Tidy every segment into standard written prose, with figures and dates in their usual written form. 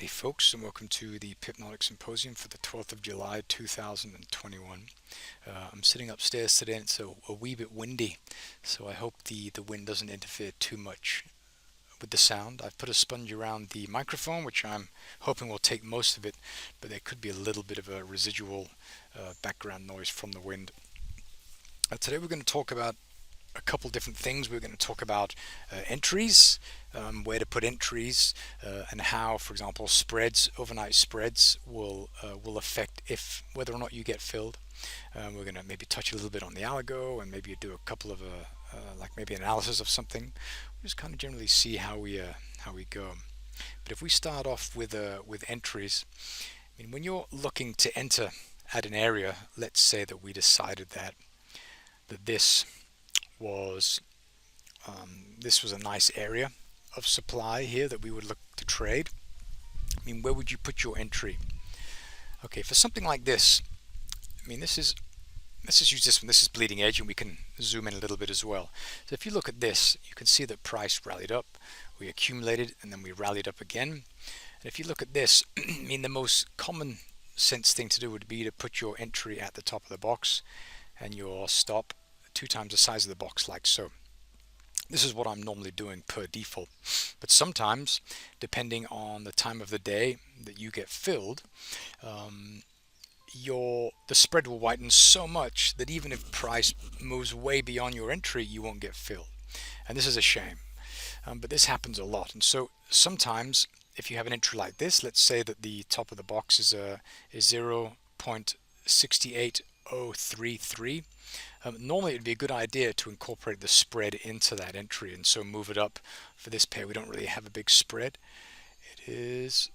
Hey folks, and welcome to the Pipnotic Symposium for the 12th of July 2021. I'm sitting upstairs today and it's a wee bit windy, so I hope the wind doesn't interfere too much with the sound. I've put a sponge around the microphone, which I'm hoping will take most of it, but there could be a little bit of a residual background noise from the wind. Today we're going to talk about a couple different things. We're going to talk about entries, where to put entries, and how, for example, spreads, overnight spreads, will affect whether or not you get filled. We're going to maybe touch a little bit on the algo, and maybe do a couple of like maybe analysis of something. We just kind of generally see how we go. But if we start off with entries, I mean, when you're looking to enter at an area, let's say that we decided that this was a nice area of supply here that we would look to trade. I mean, where would you put your entry? Okay, for something like this, I mean, let's just use this one. This is bleeding edge, and we can zoom in a little bit as well. So if you look at this, you can see that price rallied up, we accumulated, and then we rallied up again. And if you look at this, I mean, the most common sense thing to do would be to put your entry at the top of the box and your stop 2 times the size of the box, like so. This is what I'm normally doing per default, but sometimes, depending on the time of the day that you get filled, the spread will widen so much that even if price moves way beyond your entry, you won't get filled, and this is a shame. But this happens a lot, and so sometimes if you have an entry like this, let's say that the top of the box is 0.68033. Normally it'd be a good idea to incorporate the spread into that entry, and so move it up. For this pair, we don't really have a big spread. It's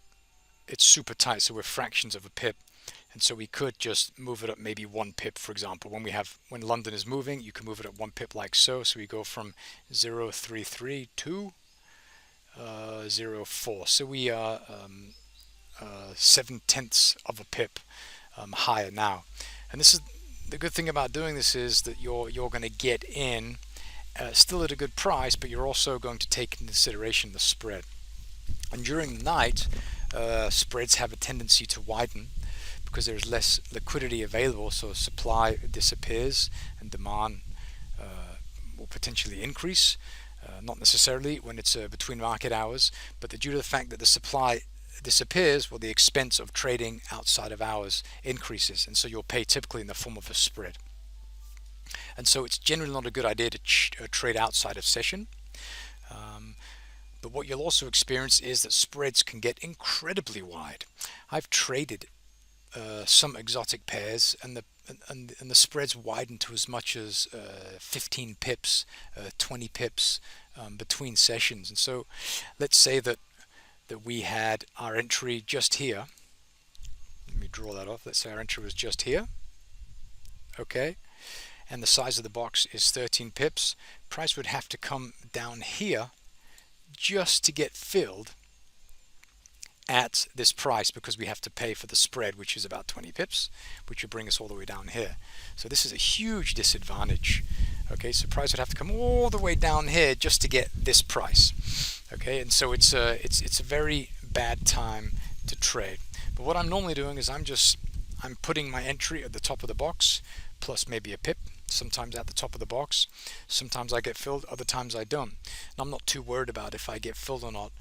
super tight, so we're fractions of a pip, and so we could just move it up maybe 1 pip, for example. When London is moving, you can move it up 1 pip like so. So we go from 0.33 to 0.4. So we are 7/10 of a pip higher now, and this is the good thing about doing this, is that you're going to get in still at a good price, but you're also going to take into consideration the spread. And during the night, spreads have a tendency to widen because there's less liquidity available, so supply disappears and demand will potentially increase. Not necessarily when it's between market hours, but due to the fact that the supply disappears, well, the expense of trading outside of hours increases, and so you'll pay typically in the form of a spread. And so it's generally not a good idea to trade outside of session. But what you'll also experience is that spreads can get incredibly wide. I've traded some exotic pairs, and the spreads widen to as much as 15 pips, 20 pips between sessions. And so let's say that we had our entry just here. Let me draw that off. Let's say our entry was just here. Okay, and the size of the box is 13 pips. Price would have to come down here just to get filled at this price, because we have to pay for the spread, which is about 20 pips, which would bring us all the way down here. So this is a huge disadvantage. Okay, so price would have to come all the way down here just to get this price. Okay, and so it's a very bad time to trade. But what I'm normally doing is I'm putting my entry at the top of the box plus maybe a pip, sometimes at the top of the box. Sometimes I get filled, other times I don't. And I'm not too worried about if I get filled or not,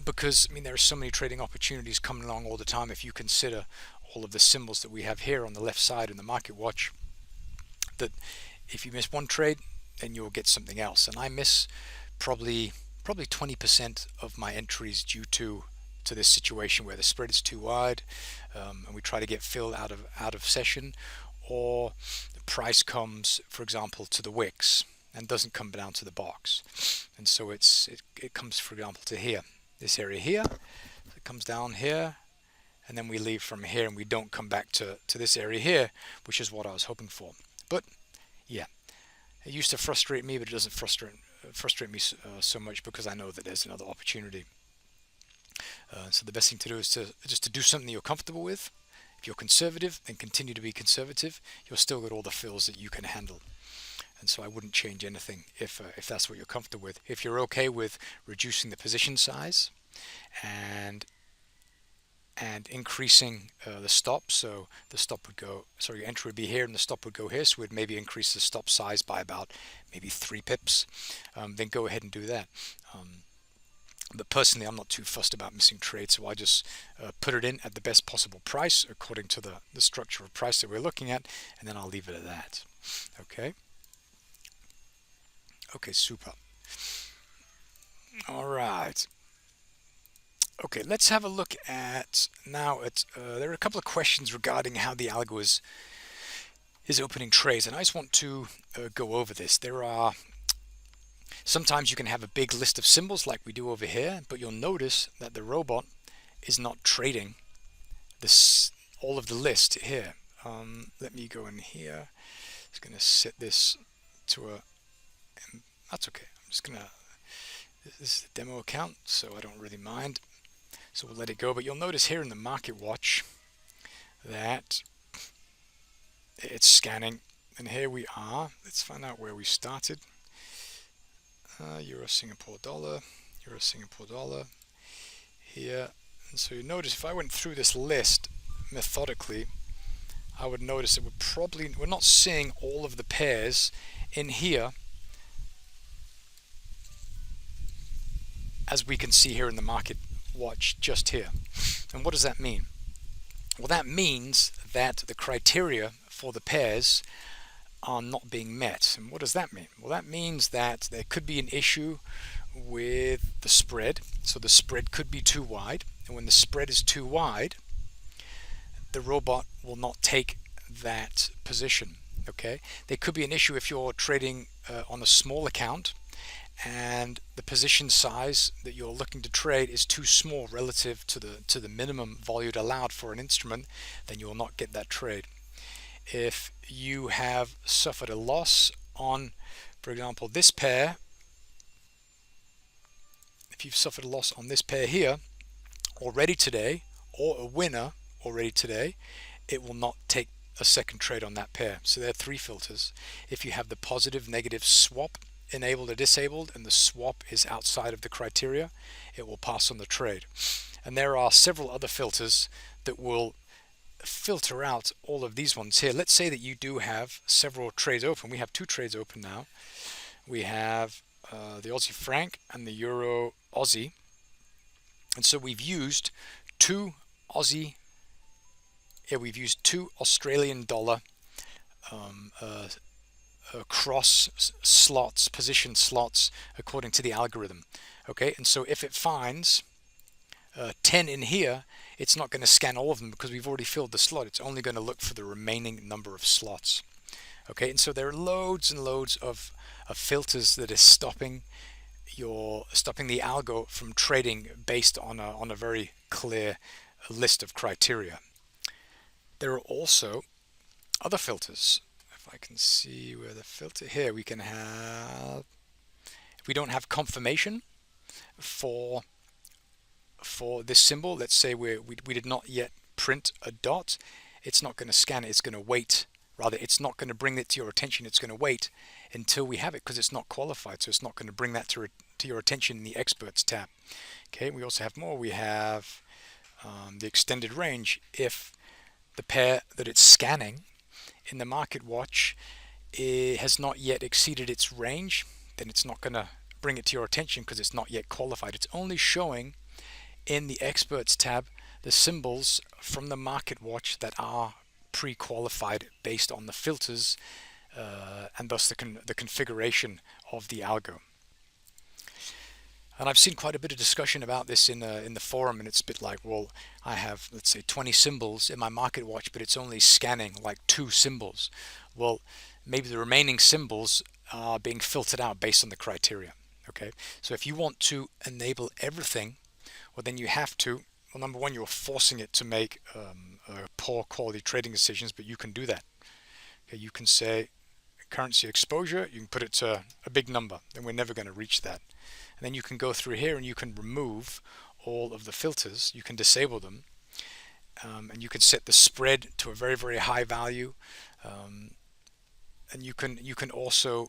because I mean, there are so many trading opportunities coming along all the time. If you consider all of the symbols that we have here on the left side in the market watch, that if you miss one trade, then you'll get something else. And I miss probably 20% of my entries due to this situation where the spread is too wide, and we try to get filled out of session, or the price comes, for example, to the wicks and doesn't come down to the box, and so it comes, for example, to here, this area here. It comes down here, and then we leave from here, and we don't come back to this area here, which is what I was hoping for. But yeah, it used to frustrate me, but it doesn't frustrate me so much, because I know that there's another opportunity. So the best thing to do is just to do something you're comfortable with. If you're conservative, then continue to be conservative. You'll still get all the fills that you can handle. And so I wouldn't change anything if that's what you're comfortable with. If you're okay with reducing the position size, and increasing the stop. So the stop would go, sorry, your entry would be here and the stop would go here, so we'd maybe increase the stop size by about maybe 3 pips. Then go ahead and do that. But personally, I'm not too fussed about missing trades, so I just put it in at the best possible price according to the structure of price that we're looking at, and then I'll leave it at that. Okay. Okay, super. All right. Okay, let's have a look at now. There are a couple of questions regarding how the algo is opening trades, and I just want to go over this. There are sometimes you can have a big list of symbols like we do over here, but you'll notice that the robot is not trading this all of the list here. Let me go in here. It's going to set this to a. That's okay. I'm just going to. This is a demo account, so I don't really mind. So we'll let it go. But you'll notice here in the market watch that it's scanning, and here we are. Let's find out where we started. Euro Singapore dollar, Euro Singapore dollar here. And so you notice if I went through this list methodically, I would notice that we're not seeing all of the pairs in here as we can see here in the market watch just here. And what does that mean? Well, that means that the criteria for the pairs are not being met. And what does that mean? Well, that means that there could be an issue with the spread. So the spread could be too wide, and when the spread is too wide, the robot will not take that position. Okay, there could be an issue if you're trading on a small account and the position size that you're looking to trade is too small relative to the minimum volume allowed for an instrument. Then you will not get that trade. If you have suffered a loss on, for example, this pair, if you've suffered a loss on this pair here already today, or a winner already today, it will not take a second trade on that pair. So there are 3 filters. If you have the positive negative swap enabled or disabled, and the swap is outside of the criteria, it will pass on the trade. And there are several other filters that will filter out all of these ones here. Let's say that you do have several trades open. We have 2 trades open now. We have the Aussie franc and the Euro Aussie, and so we've used 2 Australian dollar cross slots, position slots, according to the algorithm. Okay, and so if it finds 10 in here, it's not going to scan all of them because we've already filled the slot. It's only going to look for the remaining number of slots. Okay, and so there are loads and loads of filters that is stopping the algo from trading based on a very clear list of criteria. There are also other filters. If I can see where the filter here, we can have, if we don't have confirmation for this symbol, let's say we did not yet print a dot, it's not going to scan it, it's going to wait. Rather, it's not going to bring it to your attention, it's going to wait until we have it because it's not qualified, so it's not going to bring that to your attention in the experts tab. Okay, we also have more. We have the extended range. If the pair that it's scanning in the market watch has not yet exceeded its range, then it's not going to bring it to your attention because it's not yet qualified. It's only showing in the experts tab the symbols from the market watch that are pre-qualified based on the filters and thus the configuration of the algo. And I've seen quite a bit of discussion about this in the forum, and it's a bit like, well, I have, let's say, 20 symbols in my market watch, but it's only scanning like 2 symbols. Well, maybe the remaining symbols are being filtered out based on the criteria. Okay, so if you want to enable everything, well, then you have to, well, number one, you're forcing it to make poor quality trading decisions, but you can do that. Okay, you can say currency exposure, you can put it to a big number, then we're never going to reach that. And then you can go through here and you can remove all of the filters, you can disable them, and you can set the spread to a very, very high value, and you can also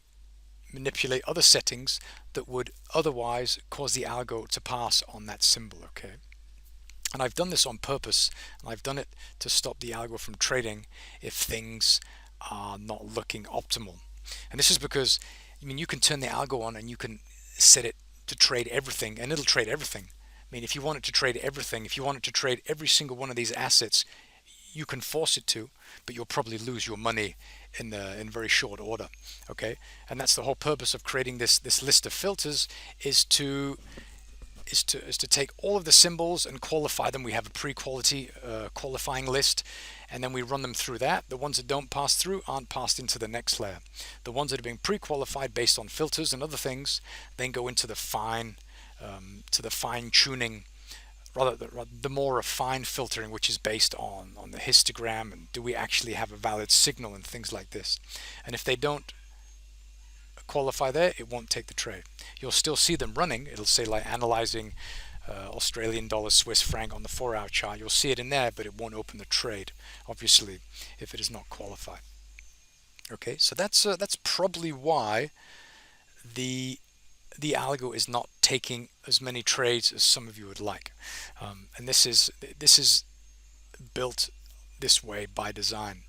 manipulate other settings that would otherwise cause the algo to pass on that symbol, okay? And I've done this on purpose, and I've done it to stop the algo from trading if things are not looking optimal. And this is because, I mean, you can turn the algo on and you can set it to trade everything, and it'll trade everything. I mean, if you want it to trade everything, if you want it to trade every single one of these assets, you can force it to, but you'll probably lose your money in very short order, okay? And that's the whole purpose of creating this list of filters, is to take all of the symbols and qualify them. We have a pre-quality qualifying list, and then we run them through that. The ones that don't pass through aren't passed into the next layer. The ones that are being pre-qualified based on filters and other things then go into the fine tuning, rather the more refined filtering, which is based on the histogram and do we actually have a valid signal and things like this. And if they don't qualify there, it won't take the trade. You'll still see them running. It'll say like analyzing Australian dollar, Swiss franc on the 4-hour chart. You'll see it in there, but it won't open the trade, obviously, if it is not qualified. Okay, so that's probably why the algo is not taking as many trades as some of you would like, and this is built this way by design.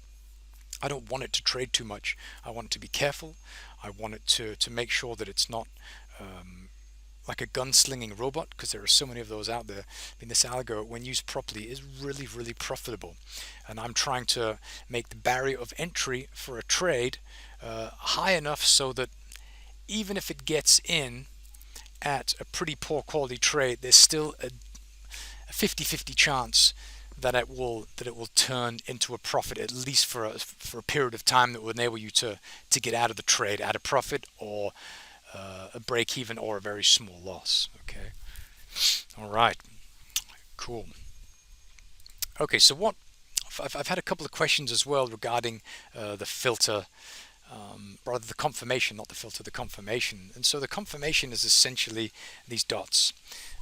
I don't want it to trade too much. I want it to be careful. I want it to make sure that it's not like a gunslinging robot, because there are so many of those out there. I mean, this algo, when used properly, is really, really profitable. And I'm trying to make the barrier of entry for a trade high enough so that even if it gets in at a pretty poor quality trade, there's still a 50-50 chance that it will turn into a profit, at least for a period of time that will enable you to get out of the trade at a profit, or a break even, or a very small loss. Okay, all right, cool. Okay, so what I've had a couple of questions as well regarding the filter, rather the confirmation, not the filter, the confirmation. And so the confirmation is essentially these dots.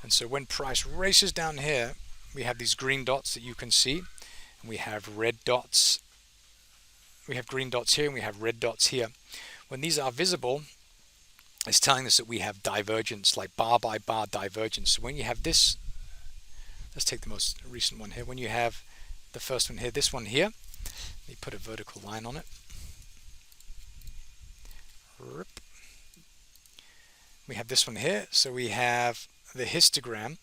And so when price races down here, we have these green dots that you can see, and we have red dots. We have green dots here, and we have red dots here. When these are visible, it's telling us that we have divergence, like bar by bar divergence. So when you have this, let's take the most recent one here. When you have the first one here, this one here, let me put a vertical line on it. We have this one here, so we have the histogram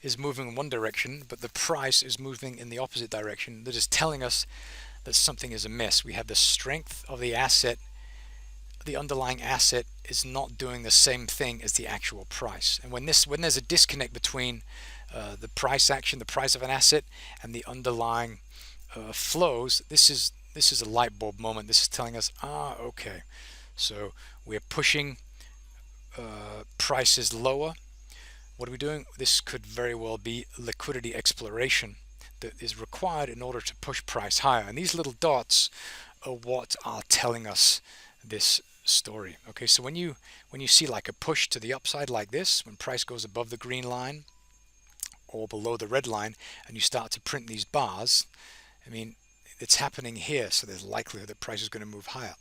is moving in one direction, but the price is moving in the opposite direction. That is telling us that something is amiss. We have the strength of the asset. The underlying asset is not doing the same thing as the actual price. And when there's a disconnect between the price action, the price of an asset, and the underlying flows, this is a light bulb moment. This is telling us, okay, so we're pushing prices lower. What are we doing? This could very well be liquidity exploration that is required in order to push price higher. And these little dots are what are telling us this story. Okay, so when you see like a push to the upside like this, when price goes above the green line or below the red line, and you start to print these bars, I mean, it's happening here, so there's likelihood that price is going to move higher.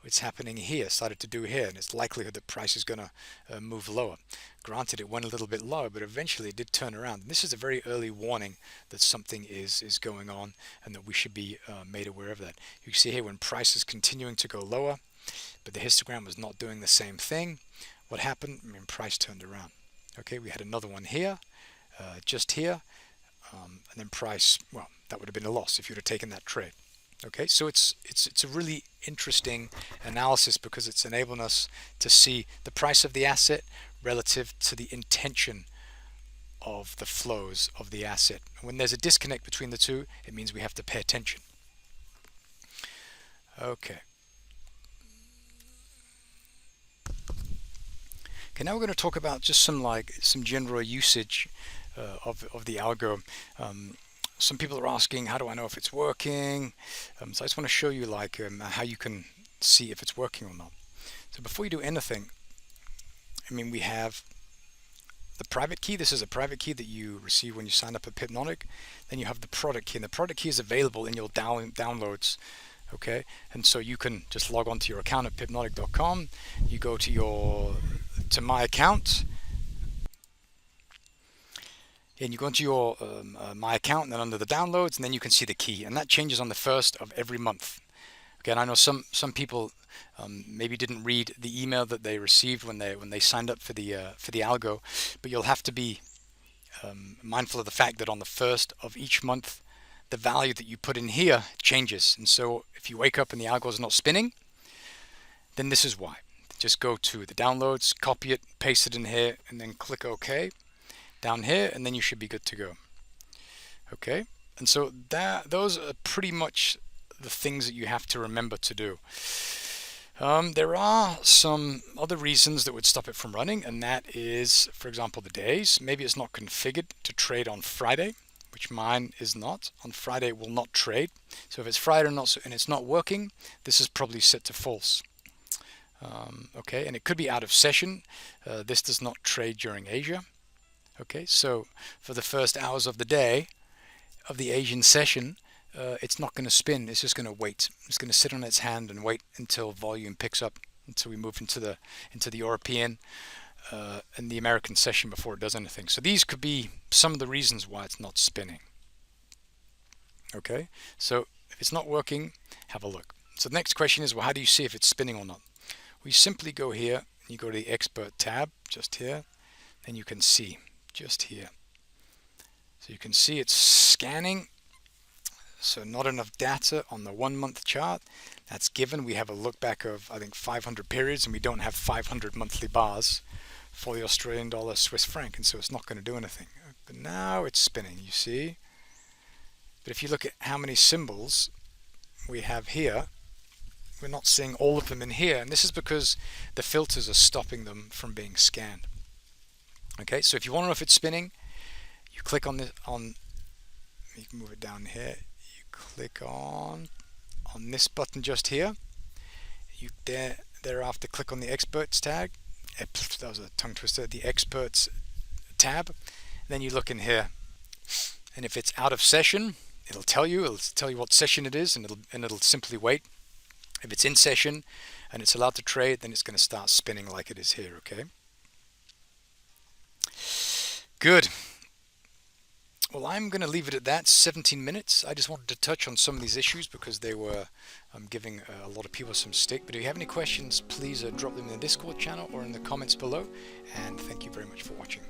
It's happening here, started to do here, and it's likelihood that price is going to move lower. Granted, it went a little bit lower, but eventually it did turn around. And this is a very early warning that something is going on, and that we should be made aware of that. You can see here when price is continuing to go lower, but the histogram was not doing the same thing. What happened? I mean, price turned around. Okay, we had another one here, just here, and then price, well, that would have been a loss if you'd have taken that trade. Okay, so it's a really interesting analysis, because it's enabling us to see the price of the asset relative to the intention of the flows of the asset. When there's a disconnect between the two, it means we have to pay attention. Okay. Okay, now we're going to talk about just some general usage of the algo. Some people are asking, how do I know if it's working? So I just want to show you how you can see if it's working or not. So before you do anything, I mean, we have the private key. This is a private key that you receive when you sign up at Pipnotic. Then you have the product key, and the product key is available in your downloads Okay, and so you can just log on to your account at pipnotic.com. You go to my account, and you go into your my account, and then under the downloads, and then you can see the key, and that changes on the first of every month. Okay, and I know some people maybe didn't read the email that they received when they signed up for the algo, but you'll have to be mindful of the fact that on the first of each month, the value that you put in here changes. And so if you wake up and the algo is not spinning, then this is why. Just go to the downloads, copy it, paste it in here, and then click OK down here, and then you should be good to go. Okay, and so those are pretty much the things that you have to remember to do. There are some other reasons that would stop it from running, and that is, for example, the days. Maybe it's not configured to trade on Friday, which mine is not. On Friday it will not trade. So if it's Friday and it's not working, this is probably set to false. Okay, and it could be out of session. This does not trade during Asia. Okay, so for the first hours of the day of the Asian session, it's not going to spin. It's just going to wait. It's going to sit on its hand and wait until volume picks up, until we move into the European and the American session before it does anything. So these could be some of the reasons why it's not spinning. Okay, so if it's not working, have a look. So the next question is, well, how do you see if it's spinning or not? We simply go here, and you go to the expert tab just here, and you can see just here. So you can see it's scanning. So not enough data on the 1 month chart. That's given. We have a look back of, I think, 500 periods, and we don't have 500 monthly bars for the Australian dollar, Swiss franc, and so it's not going to do anything. But now it's spinning, you see. But if you look at how many symbols we have here, we're not seeing all of them in here, and this is because the filters are stopping them from being scanned. Okay, so if you want to know if it's spinning, you click on this, you can move it down here. You click on this button just here. You thereafter click on the experts tag. That was a tongue twister. The experts tab. Then you look in here, and if it's out of session, it'll tell you what session it is, and it'll simply wait. If it's in session and it's allowed to trade, then it's going to start spinning like it is here. Okay. Good. Well, I'm going to leave it at that. 17 minutes. I just wanted to touch on some of these issues because they were giving a lot of people some stick. But if you have any questions, please drop them in the Discord channel or in the comments below. And thank you very much for watching.